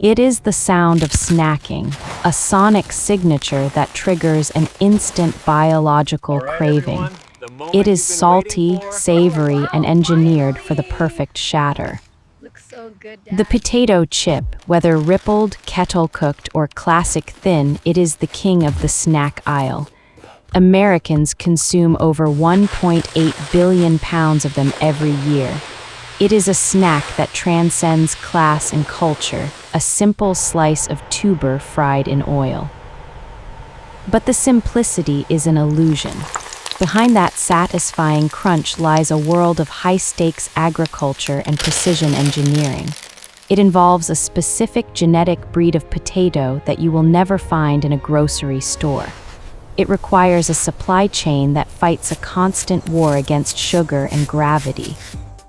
It is the sound of snacking, a sonic signature that triggers an instant biological craving. It is salty, savory, and engineered for the perfect shatter. Looks so good, The Dad. potato chip, whether rippled, kettle-cooked, or classic thin, it is the king of the snack aisle. Americans consume over 1.8 billion pounds of them every year. It is a snack that transcends class and culture, a simple slice of tuber fried in oil. But the simplicity is an illusion. Behind that satisfying crunch lies a world of high-stakes agriculture and precision engineering. It involves a specific genetic breed of potato that you will never find in a grocery store. It requires a supply chain that fights a constant war against sugar and gravity.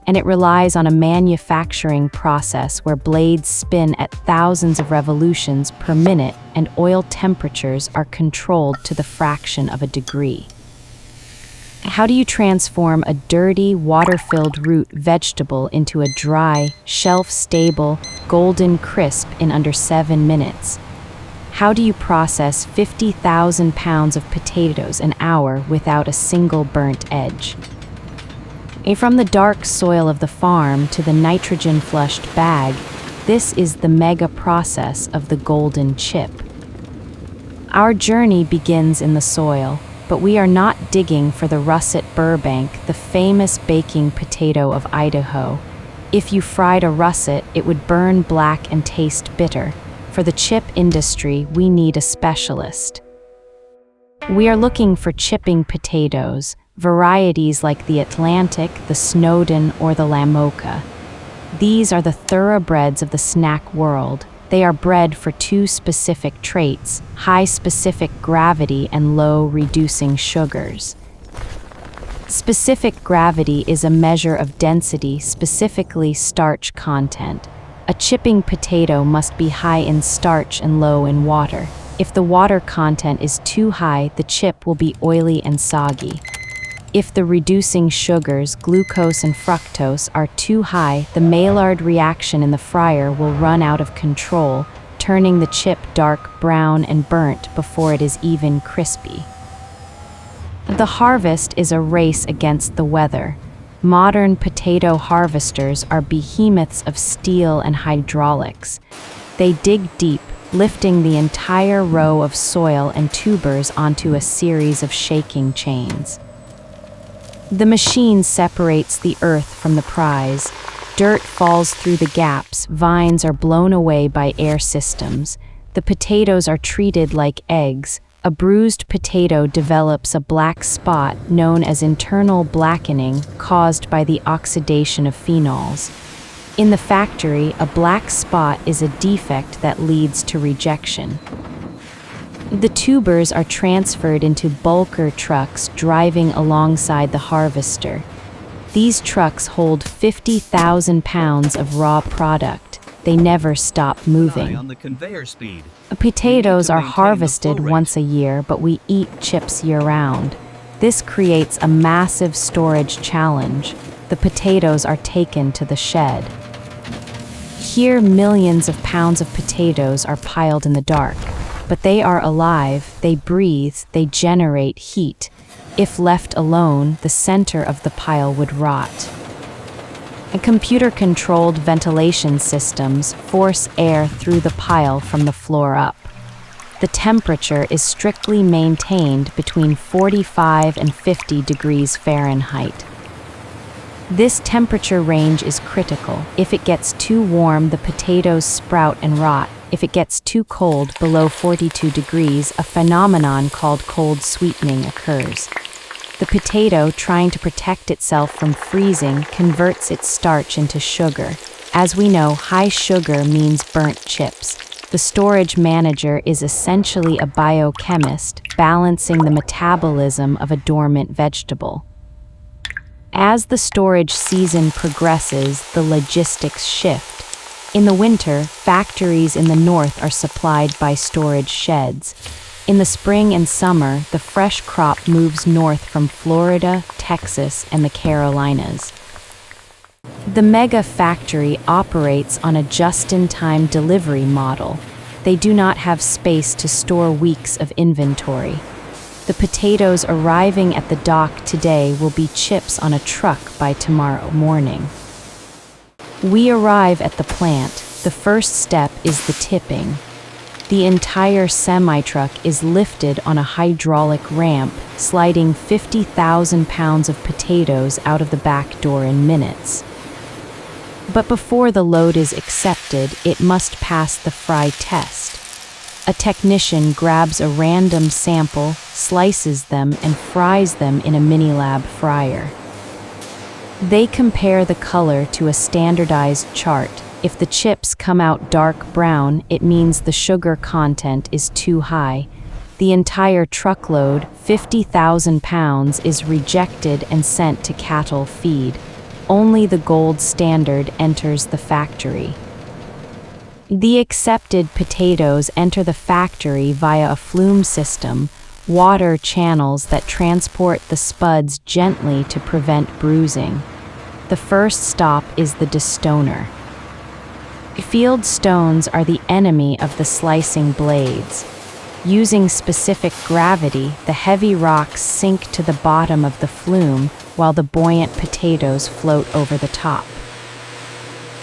And it relies on a manufacturing process where blades spin at thousands of revolutions per minute and oil temperatures are controlled to the fraction of a degree. How do you transform a dirty, water-filled root vegetable into a dry, shelf-stable, golden crisp in under 7 minutes? How do you process 50,000 pounds of potatoes an hour without a single burnt edge? From the dark soil of the farm to the nitrogen-flushed bag, this is the mega process of the golden chip. Our journey begins in the soil, but we are not digging for the russet Burbank, the famous baking potato of Idaho. If you fried a russet, it would burn black and taste bitter. For the chip industry, we need a specialist. We are looking for chipping potatoes, varieties like the Atlantic, the Snowden, or the Lamoka. These are the thoroughbreds of the snack world. They are bred for 2 specific traits: high specific gravity and low reducing sugars. Specific gravity is a measure of density, specifically starch content. A chipping potato must be high in starch and low in water. If the water content is too high, the chip will be oily and soggy. If the reducing sugars, glucose and fructose, are too high, the Maillard reaction in the fryer will run out of control, turning the chip dark brown and burnt before it is even crispy. The harvest is a race against the weather. Modern potato harvesters are behemoths of steel and hydraulics. They dig deep, lifting the entire row of soil and tubers onto a series of shaking chains. The machine separates the earth from the prize. Dirt falls through the gaps, vines are blown away by air systems. The potatoes are treated like eggs. A bruised potato develops a black spot known as internal blackening caused by the oxidation of phenols. In the factory, a black spot is a defect that leads to rejection. The tubers are transferred into bulker trucks driving alongside the harvester. These trucks hold 50,000 pounds of raw product. They never stop moving. On the conveyor speed. Potatoes are maintain the harvested flow rate. once a year, but we eat chips year-round. This creates a massive storage challenge. The potatoes are taken to the shed. Here, millions of pounds of potatoes are piled in the dark. But they are alive, they breathe, they generate heat. If left alone, the center of the pile would rot. And computer-controlled ventilation systems force air through the pile from the floor up. The temperature is strictly maintained between 45 and 50 degrees Fahrenheit. This temperature range is critical. If it gets too warm, the potatoes sprout and rot. If it gets too cold, below 42 degrees, a phenomenon called cold sweetening occurs. The potato, trying to protect itself from freezing, converts its starch into sugar. As we know, high sugar means burnt chips. The storage manager is essentially a biochemist, balancing the metabolism of a dormant vegetable. As the storage season progresses, the logistics shift. In the winter, factories in the north are supplied by storage sheds. In the spring and summer, the fresh crop moves north from Florida, Texas, and the Carolinas. The mega factory operates on a just-in-time delivery model. They do not have space to store weeks of inventory. The potatoes arriving at the dock today will be chips on a truck by tomorrow morning. We arrive at the plant. The first step is the tipping. The entire semi-truck is lifted on a hydraulic ramp, sliding 50,000 pounds of potatoes out of the back door in minutes. But before the load is accepted, it must pass the fry test. A technician grabs a random sample, slices them, and fries them in a Minilab fryer. They compare the color to a standardized chart. If the chips come out dark brown, it means the sugar content is too high. The entire truckload, 50,000 pounds, is rejected and sent to cattle feed. Only the gold standard enters the factory. The accepted potatoes enter the factory via a flume system, water channels that transport the spuds gently to prevent bruising. The first stop is the destoner. Field stones are the enemy of the slicing blades. Using specific gravity, the heavy rocks sink to the bottom of the flume while the buoyant potatoes float over the top.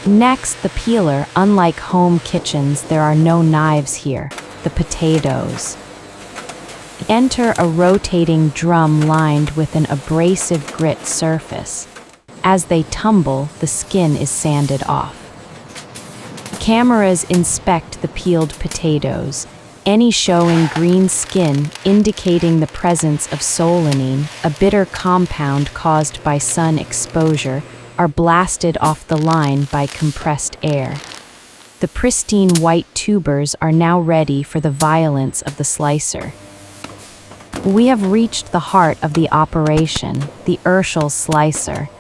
Next, the peeler. Unlike home kitchens, there are no knives here. The potatoes enter a rotating drum lined with an abrasive grit surface. As they tumble, the skin is sanded off. Cameras inspect the peeled potatoes, any showing green skin indicating the presence of solanine, a bitter compound caused by sun exposure, are blasted off the line by compressed air. The pristine white tubers are now ready for the violence of the slicer. We have reached the heart of the operation, the Urschel slicer.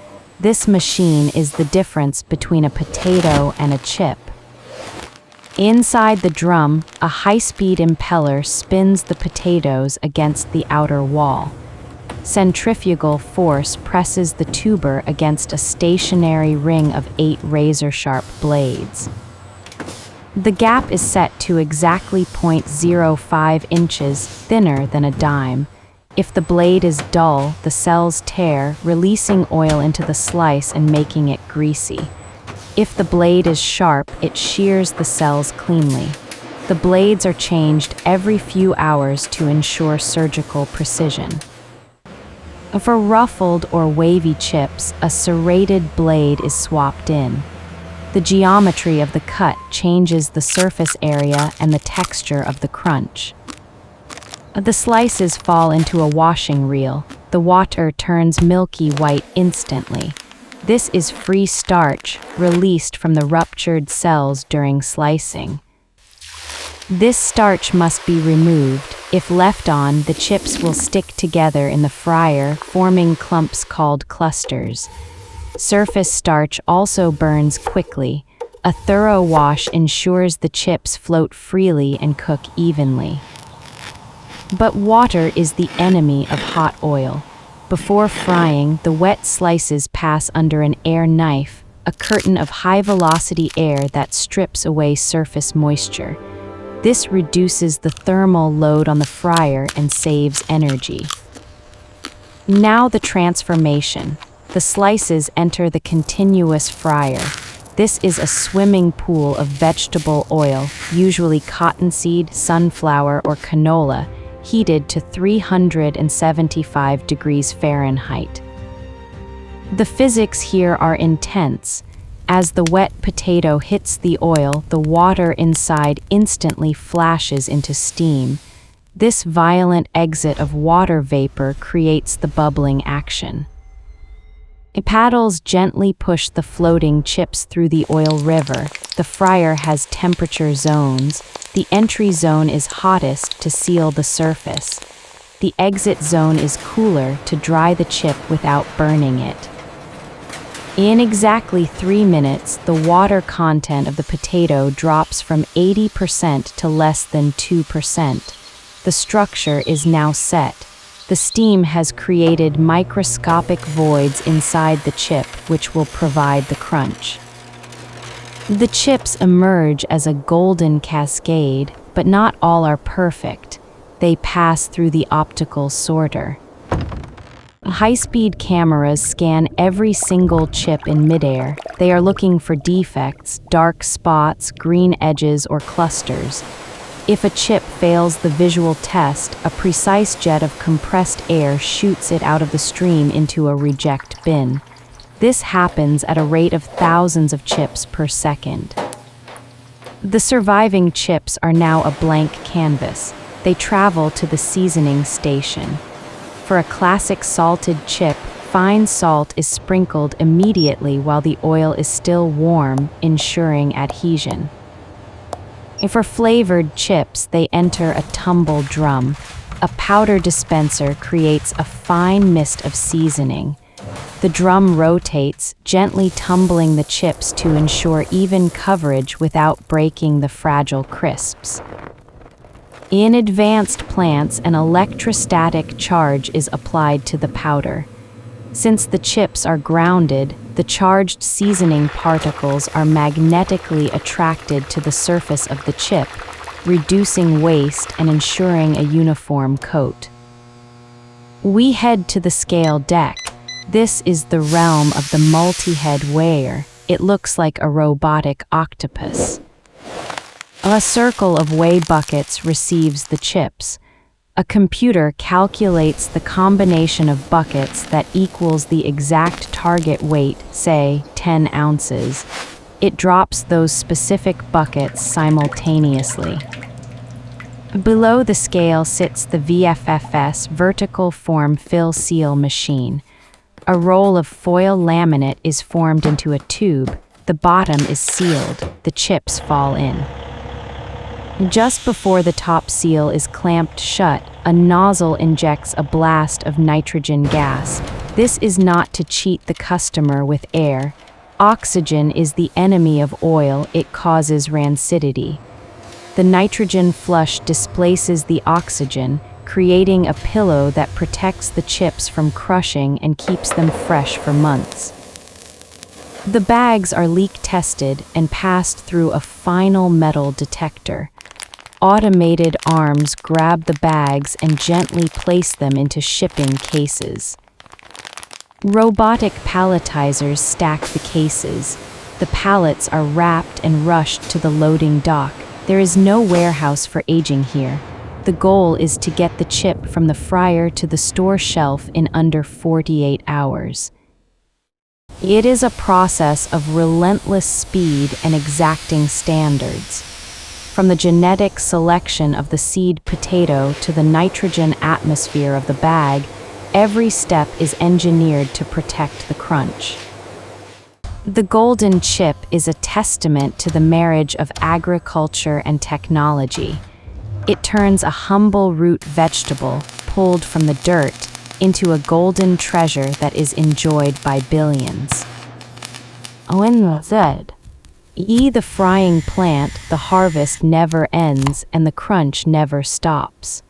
This machine is the difference between a potato and a chip. Inside the drum, a high-speed impeller spins the potatoes against the outer wall. Centrifugal force presses the tuber against a stationary ring of 8 razor-sharp blades. The gap is set to exactly 0.05 inches, thinner than a dime. If the blade is dull, the cells tear, releasing oil into the slice and making it greasy. If the blade is sharp, it shears the cells cleanly. The blades are changed every few hours to ensure surgical precision. For ruffled or wavy chips, a serrated blade is swapped in. The geometry of the cut changes the surface area and the texture of the crunch. The slices fall into a washing reel. The water turns milky white instantly. This is free starch, released from the ruptured cells during slicing. This starch must be removed. If left on, the chips will stick together in the fryer, forming clumps called clusters. Surface starch also burns quickly. A thorough wash ensures the chips float freely and cook evenly. But water is the enemy of hot oil. Before frying, the wet slices pass under an air knife, a curtain of high-velocity air that strips away surface moisture. This reduces the thermal load on the fryer and saves energy. Now the transformation. The slices enter the continuous fryer. This is a swimming pool of vegetable oil, usually cottonseed, sunflower, or canola, heated to 375 degrees Fahrenheit. The physics here are intense. As the wet potato hits the oil, the water inside instantly flashes into steam. This violent exit of water vapor creates the bubbling action. Paddles gently push the floating chips through the oil river. The fryer has temperature zones. The entry zone is hottest to seal the surface. The exit zone is cooler to dry the chip without burning it. In exactly 3 minutes, the water content of the potato drops from 80% to less than 2%. The structure is now set. The steam has created microscopic voids inside the chip, which will provide the crunch. The chips emerge as a golden cascade, but not all are perfect. They pass through the optical sorter. High-speed cameras scan every single chip in midair. They are looking for defects, dark spots, green edges, or clusters. If a chip fails the visual test, a precise jet of compressed air shoots it out of the stream into a reject bin. This happens at a rate of thousands of chips per second. The surviving chips are now a blank canvas. They travel to the seasoning station. For a classic salted chip, fine salt is sprinkled immediately while the oil is still warm, ensuring adhesion. For flavored chips, they enter a tumble drum. A powder dispenser creates a fine mist of seasoning. The drum rotates, gently tumbling the chips to ensure even coverage without breaking the fragile crisps. In advanced plants, an electrostatic charge is applied to the powder. Since the chips are grounded, the charged seasoning particles are magnetically attracted to the surface of the chip, reducing waste and ensuring a uniform coat. We head to the scale deck. This is the realm of the multi-head weigher. It looks like a robotic octopus. A circle of weigh buckets receives the chips. A computer calculates the combination of buckets that equals the exact target weight, say 10 ounces. It drops those specific buckets simultaneously. Below the scale sits the VFFS vertical form fill seal machine. A roll of foil laminate is formed into a tube. The bottom is sealed. The chips fall in. Just before the top seal is clamped shut, a nozzle injects a blast of nitrogen gas. This is not to cheat the customer with air. Oxygen is the enemy of oil. It causes rancidity. The nitrogen flush displaces the oxygen, creating a pillow that protects the chips from crushing and keeps them fresh for months. The bags are leak tested and passed through a final metal detector. Automated arms grab the bags and gently place them into shipping cases. Robotic palletizers stack the cases. The pallets are wrapped and rushed to the loading dock. There is no warehouse for aging here. The goal is to get the chip from the fryer to the store shelf in under 48 hours. It is a process of relentless speed and exacting standards. From the genetic selection of the seed potato to the nitrogen atmosphere of the bag, every step is engineered to protect the crunch. The golden chip is a testament to the marriage of agriculture and technology. It turns a humble root vegetable, pulled from the dirt, into a golden treasure that is enjoyed by billions. When said, the frying plant, the harvest never ends and the crunch never stops.